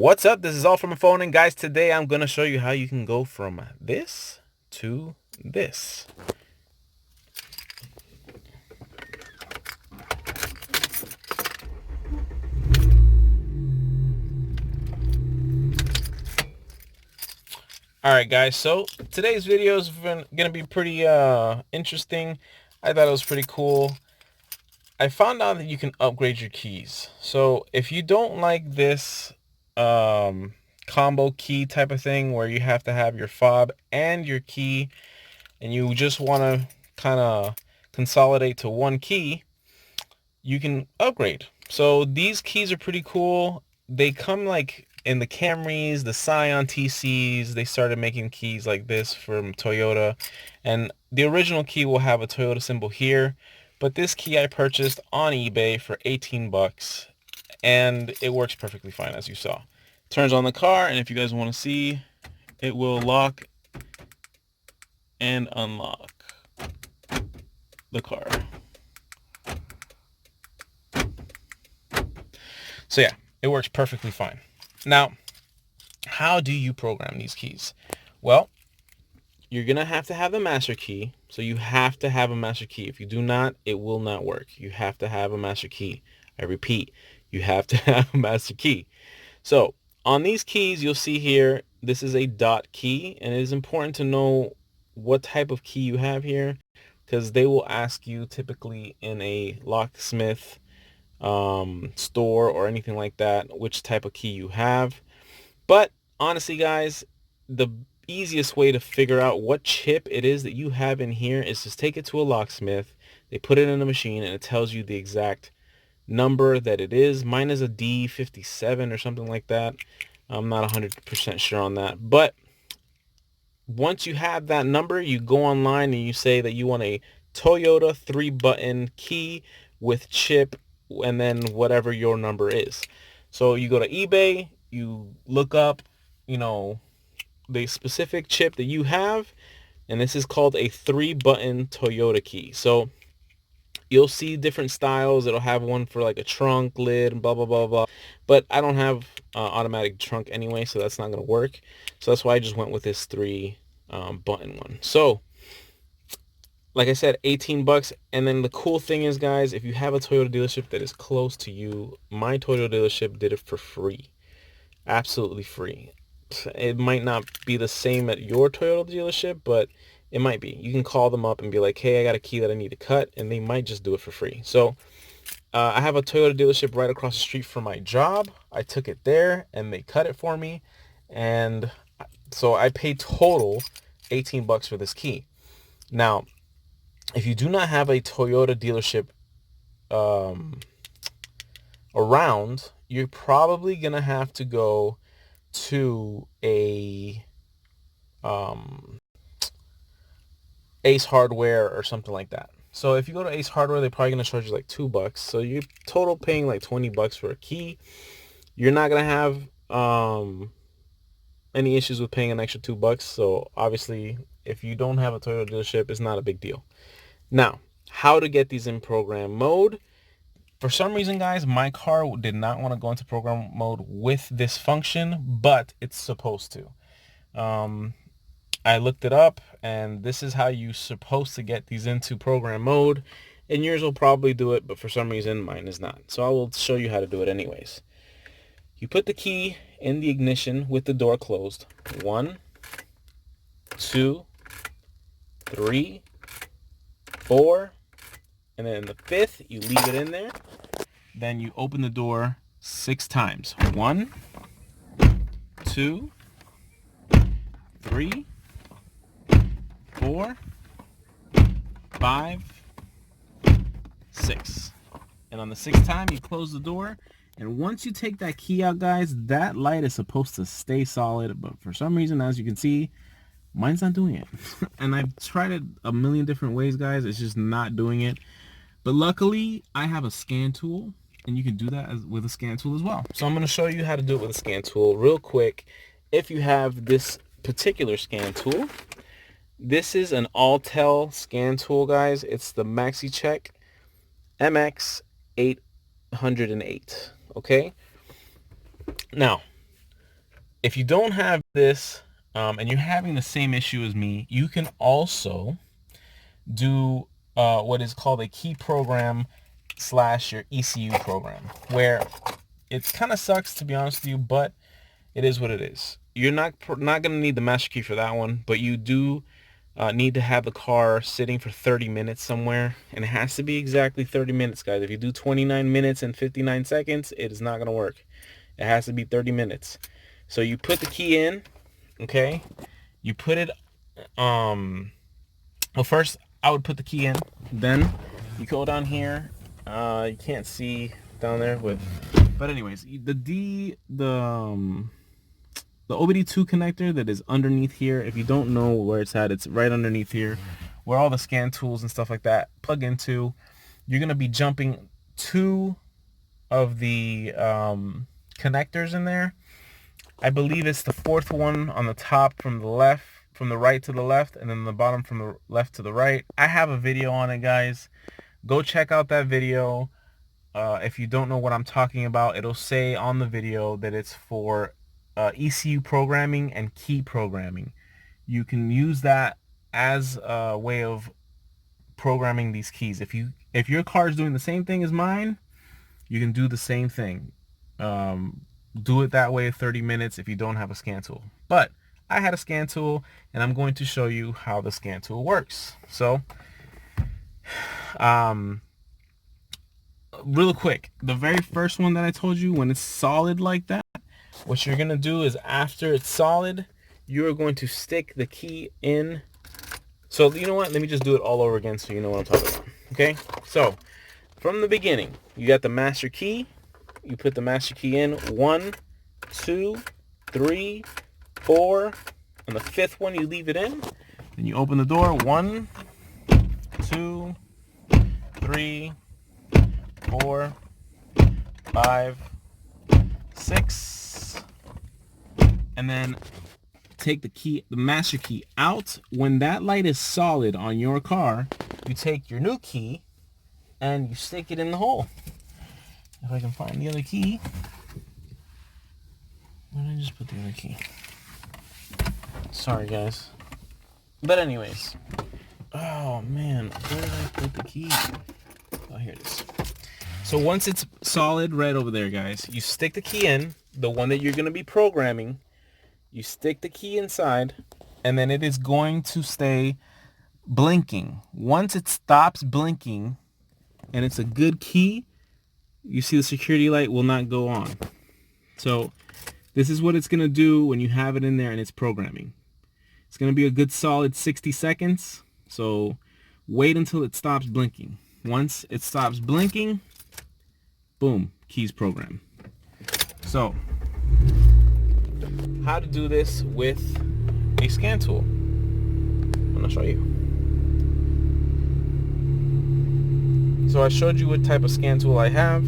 What's up? This is all from a phone, and guys, today I'm going to show you how you can go from this to this. Alright guys, so today's video is going to be pretty interesting. I thought it was pretty cool. I found out that you can upgrade your keys. So if you don't like this combo key type of thing where you have to have your fob and your key, and you just want to kind of consolidate to one key, you can upgrade. So these keys are pretty cool. They come like in the Camrys, the Scion TCs. They started making keys like this from Toyota, and the original key will have a Toyota symbol here, but this key I purchased on eBay for 18 bucks, and it works perfectly fine, as you saw. Turns on the car, and if you guys want to see, it will lock and unlock the car. So yeah, it works perfectly fine. Now, how do you program these keys? Well, you're going to have the master key. So you have to have a master key. If you do not, it will not work. You have to have a master key. I repeat, you have to have a master key. So on these keys, you'll see here, this is a dot key, and it is important to know what type of key you have here, because they will ask you typically in a locksmith store or anything like that which type of key you have. But honestly guys, the easiest way to figure out what chip it is that you have in here is just take it to a locksmith. They put it in a machine and it tells you the exact number that it is. Mine is a D57 or something like that. I'm not 100% sure on that, but once you have that number, you go online and you say that you want a Toyota 3-button key with chip, and then whatever your number is. So you go to eBay, you look up, the specific chip that you have, and this is called a 3-button Toyota key. So you'll see different styles. It'll have one for like a trunk lid and blah blah blah blah, but I don't have automatic trunk anyway, so that's not going to work. So that's why I just went with this 3-button one. So like I said, 18 bucks. And then the cool thing is, guys, if you have a Toyota dealership that is close to you, my Toyota dealership did it for free. Absolutely free. It might not be the same at your Toyota dealership, but it might be. You can call them up and be like, hey, I got a key that I need to cut, and they might just do it for free. So I have a Toyota dealership right across the street from my job. I took it there, and they cut it for me. And so I paid total 18 bucks for this key. Now, if you do not have a Toyota dealership around, you're probably going to have to go to a Ace Hardware or something like that. So if you go to Ace Hardware, they're probably going to charge you like $2. So you're total paying like 20 bucks for a key. You're not going to have any issues with paying an extra $2. So obviously, if you don't have a Toyota dealership, it's not a big deal. Now, how to get these in program mode. For some reason, guys, my car did not want to go into program mode with this function, but it's supposed to. I looked it up, and this is how you're supposed to get these into program mode, and yours will probably do it, but for some reason, mine is not. So I will show you how to do it anyways. You put the key in the ignition with the door closed. 1, 2, 3, 4, and then the 5th, you leave it in there. Then you open the door 6 times. 1, 2, 3, 4, 5, 6. And on the 6th time, you close the door. And once you take that key out, guys, that light is supposed to stay solid. But for some reason, as you can see, mine's not doing it. And I've tried it a million different ways, guys. It's just not doing it. But luckily, I have a scan tool, and you can do that with a scan tool as well. So I'm going to show you how to do it with a scan tool real quick. If you have this particular scan tool, this is an Alltel scan tool, guys. It's the MaxiCheck MX808. Okay. Now, If you don't have this and you're having the same issue as me, you can also do what is called a key program / your ECU program, where it kind of sucks, to be honest with you, but it is what it is. You're not going to need the master key for that one, but you do need to have the car sitting for 30 minutes somewhere, and it has to be exactly 30 minutes, guys. If you do 29 minutes and 59 seconds, it is not going to work. It has to be 30 minutes. So you put the key in, okay? You put it, well, first I would put the key in, then you go down here. You can't see down there but anyways, the OBD2 connector that is underneath here, if you don't know where it's at, it's right underneath here where all the scan tools and stuff like that plug into. You're going to be jumping 2 of the connectors in there. I believe it's the 4th one on the top from the right to the left, and then the bottom from the left to the right. I have a video on it, guys. Go check out that video. If you don't know what I'm talking about, it'll say on the video that it's for ECU programming and key programming. You can use that as a way of programming these keys. If your car is doing the same thing as mine, you can do the same thing. Do it that way 30 minutes if you don't have a scan tool. But I had a scan tool, and I'm going to show you how the scan tool works. So real quick, the very first one that I told you, when it's solid like that, what you're going to do is, after it's solid, you are going to stick the key in. So you know what, let me just do it all over again so you know what I'm talking about. Okay, so from the beginning, you got the master key. You put the master key in, 1, 2, 3, 4, and the 5th one you leave it in. Then you open the door, 1, 2, 3, 4, 5, 6, and then take the master key out. When that light is solid on your car, you take your new key and you stick it in the hole. If I can find the other key. Where did I just put the other key? Sorry, guys. But anyways. Oh, man. Where did I put the key? Oh, here it is. So once it's solid right over there, guys, you stick the key in, the one that you're going to be programming. You stick the key inside, and then it is going to stay blinking. Once it stops blinking, and it's a good key, you see the security light will not go on. So this is what it's going to do when you have it in there and it's programming. It's going to be a good solid 60 seconds. So wait until it stops blinking. Once it stops blinking, boom, keys program. So how to do this with a scan tool? I'm going to show you. So I showed you what type of scan tool I have.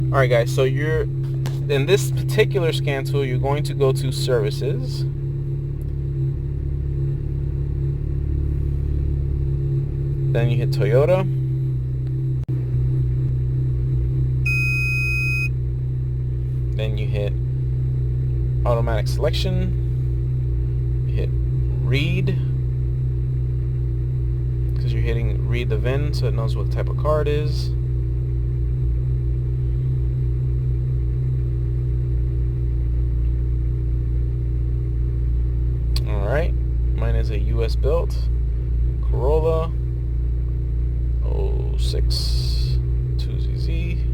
Alright guys, so in this particular scan tool, you're going to go to services. Then you hit Toyota. Then you hit automatic selection. You hit read, because you're hitting read the VIN so it knows what type of car it is. Alright, mine is a US built Corolla Xrs 2ZZ.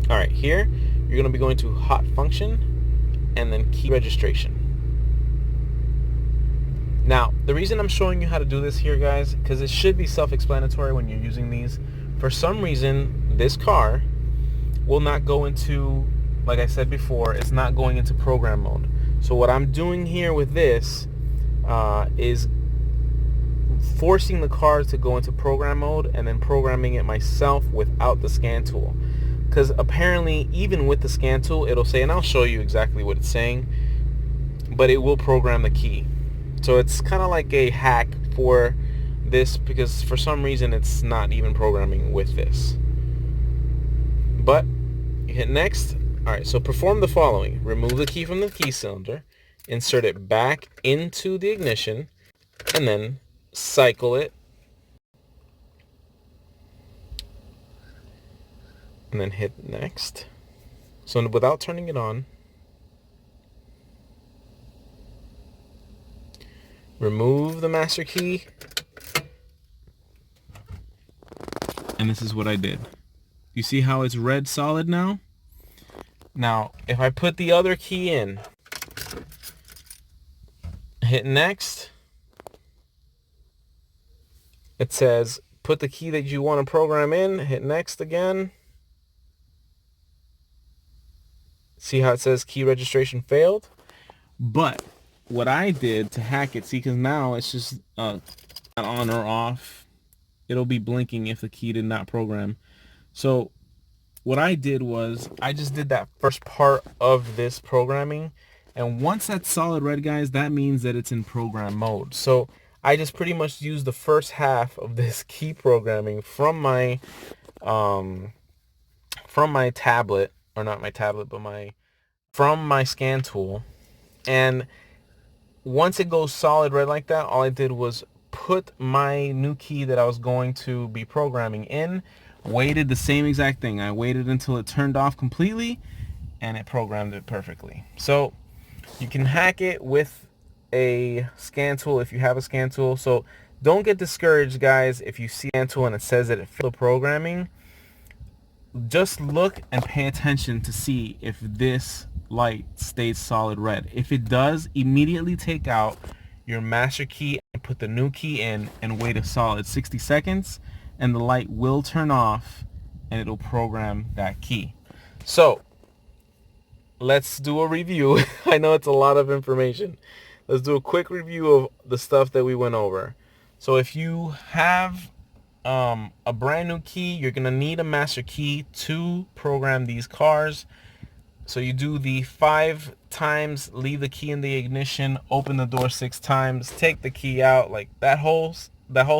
Alright, here you're going to be going to hot function and then key registration. Now, the reason I'm showing you how to do this here, guys, because it should be self-explanatory when you're using these. For some reason, this car will not go into, like I said before, it's not going into program mode. So what I'm doing here with this is forcing the car to go into program mode and then programming it myself without the scan tool. Because apparently, even with the scan tool, it'll say, and I'll show you exactly what it's saying, but it will program the key. So it's kind of like a hack for this, because for some reason it's not even programming with this. But you hit next, All right, so perform the following. Remove the key from the key cylinder, insert it back into the ignition, and then cycle it, and then hit next. So without turning it on, remove the master key, and this is what I did. You see how it's red solid now? Now, if I put the other key in, hit next, it says put the key that you want to program in, hit next again. See how it says key registration failed? But what I did to hack it, see, because now it's just on or off. It'll be blinking if the key did not program. So what I did was I just did that first part of this programming, and once that's solid red, guys, that means that it's in program mode. So I just pretty much used the first half of this key programming from my tablet, or not my tablet, but from my scan tool. And once it goes solid red like that, all I did was put my new key that I was going to be programming in, waited the same exact thing. I waited until it turned off completely, and it programmed it perfectly. So you can hack it with a scan tool if you have a scan tool. So don't get discouraged, guys, if you see a scan tool and it says that it failed the programming. Just look and pay attention to see if this light stays solid red. If it does, immediately take out your master key and put the new key in and wait a solid 60 seconds, and the light will turn off and it'll program that key. So let's do a review. I know it's a lot of information. Let's do a quick review of the stuff that we went over. So if you have a brand new key, you're gonna need a master key to program these cars. So you do the 5 times, leave the key in the ignition, open the door 6 times, take the key out, like that whole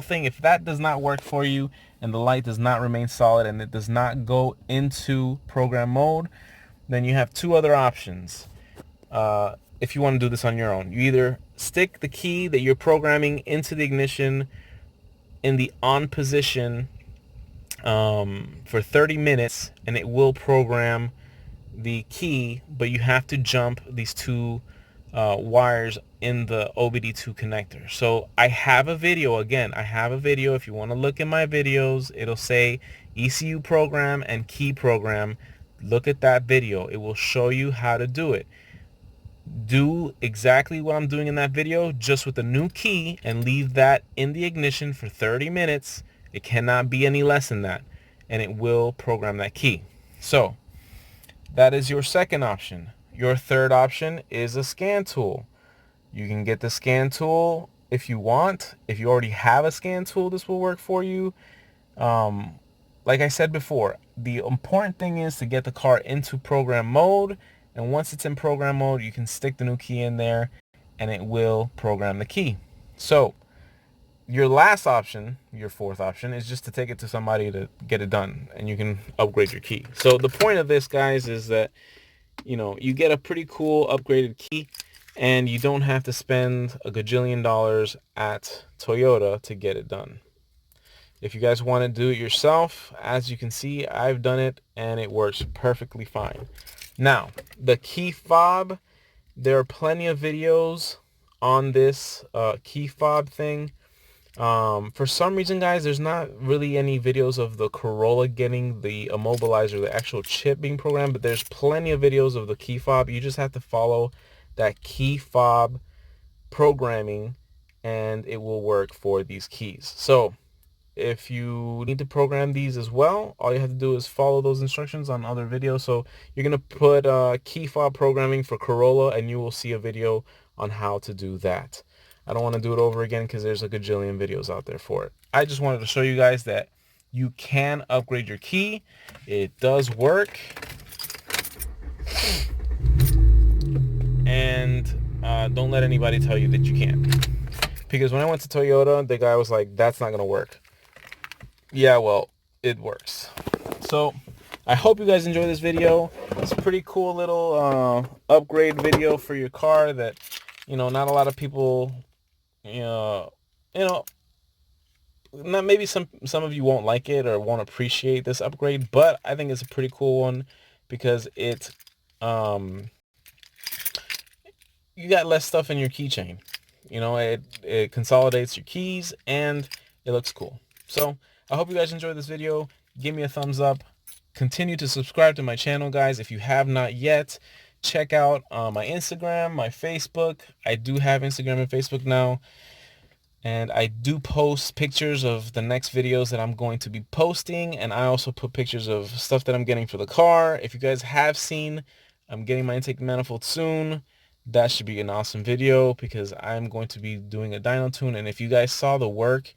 thing. If that does not work for you and the light does not remain solid and it does not go into program mode, then you have 2 other options. If you want to do this on your own, you either stick the key that you're programming into the ignition in the on position for 30 minutes, and it will program the key, but you have to jump these 2 wires in the OBD2 connector. So I have a video, again, I have a video. If you want to look at my videos, it'll say ECU program and key program. Look at that video. It will show you how to do it. Do exactly what I'm doing in that video, just with a new key, and leave that in the ignition for 30 minutes. It cannot be any less than that, and it will program that key. So that is your second option. Your third option is a scan tool. You can get the scan tool if you want. If you already have a scan tool, this will work for you. Like I said before, the important thing is to get the car into program mode, and once it's in program mode, you can stick the new key in there and it will program the key. So your last option, your fourth option, is just to take it to somebody to get it done, and you can upgrade your key. So the point of this, guys, is that, you know, you get a pretty cool upgraded key, and you don't have to spend a gajillion dollars at Toyota to get it done. If you guys want to do it yourself, as you can see, I've done it and it works perfectly fine. Now, the key fob, there are plenty of videos on this key fob thing. For some reason, guys, there's not really any videos of the Corolla getting the immobilizer, the actual chip being programmed, but there's plenty of videos of the key fob. You just have to follow that key fob programming and it will work for these keys. So if you need to program these as well, all you have to do is follow those instructions on other videos. So you're going to put key fob programming for Corolla, and you will see a video on how to do that. I don't want to do it over again because there's a gajillion videos out there for it. I just wanted to show you guys that you can upgrade your key. It does work. And don't let anybody tell you that you can't. Because when I went to Toyota, the guy was like, that's not going to work. Yeah, well, it works. So I hope you guys enjoy this video. it's a pretty cool little upgrade video for your car that, not a lot of people, you know, you know, not maybe some of you won't like it or won't appreciate this upgrade, but I think it's a pretty cool one because um you got less stuff in your keychain. It consolidates your keys and it looks cool. So I hope you guys enjoyed this video. Give me a thumbs up. Continue to subscribe to my channel, guys. If you have not yet, check out my Instagram, my Facebook. I do have Instagram and Facebook now. And I do post pictures of the next videos that I'm going to be posting. And I also put pictures of stuff that I'm getting for the car. If you guys have seen, I'm getting my intake manifold soon. That should be an awesome video because I'm going to be doing a dyno tune. And if you guys saw the work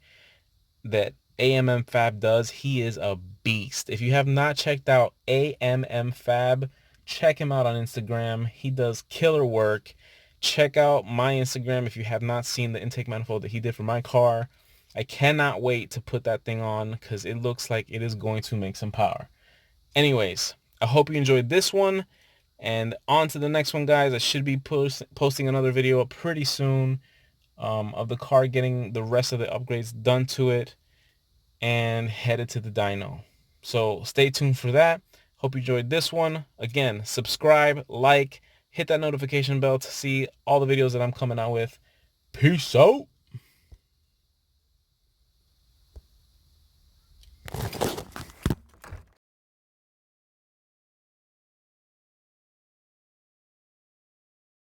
that AMM Fab does, he is a beast. If you have not checked out AMM Fab, check him out on Instagram. He does killer work. Check out my Instagram if you have not seen the intake manifold that he did for my car. I cannot wait to put that thing on because it looks like it is going to make some power. Anyways, I hope you enjoyed this one. And on to the next one, guys. I should be posting another video up pretty soon of the car getting the rest of the upgrades done to it and headed to the dyno. So stay tuned for that. Hope you enjoyed this one. Again, subscribe, like, hit that notification bell to see all the videos that I'm coming out with. Peace out.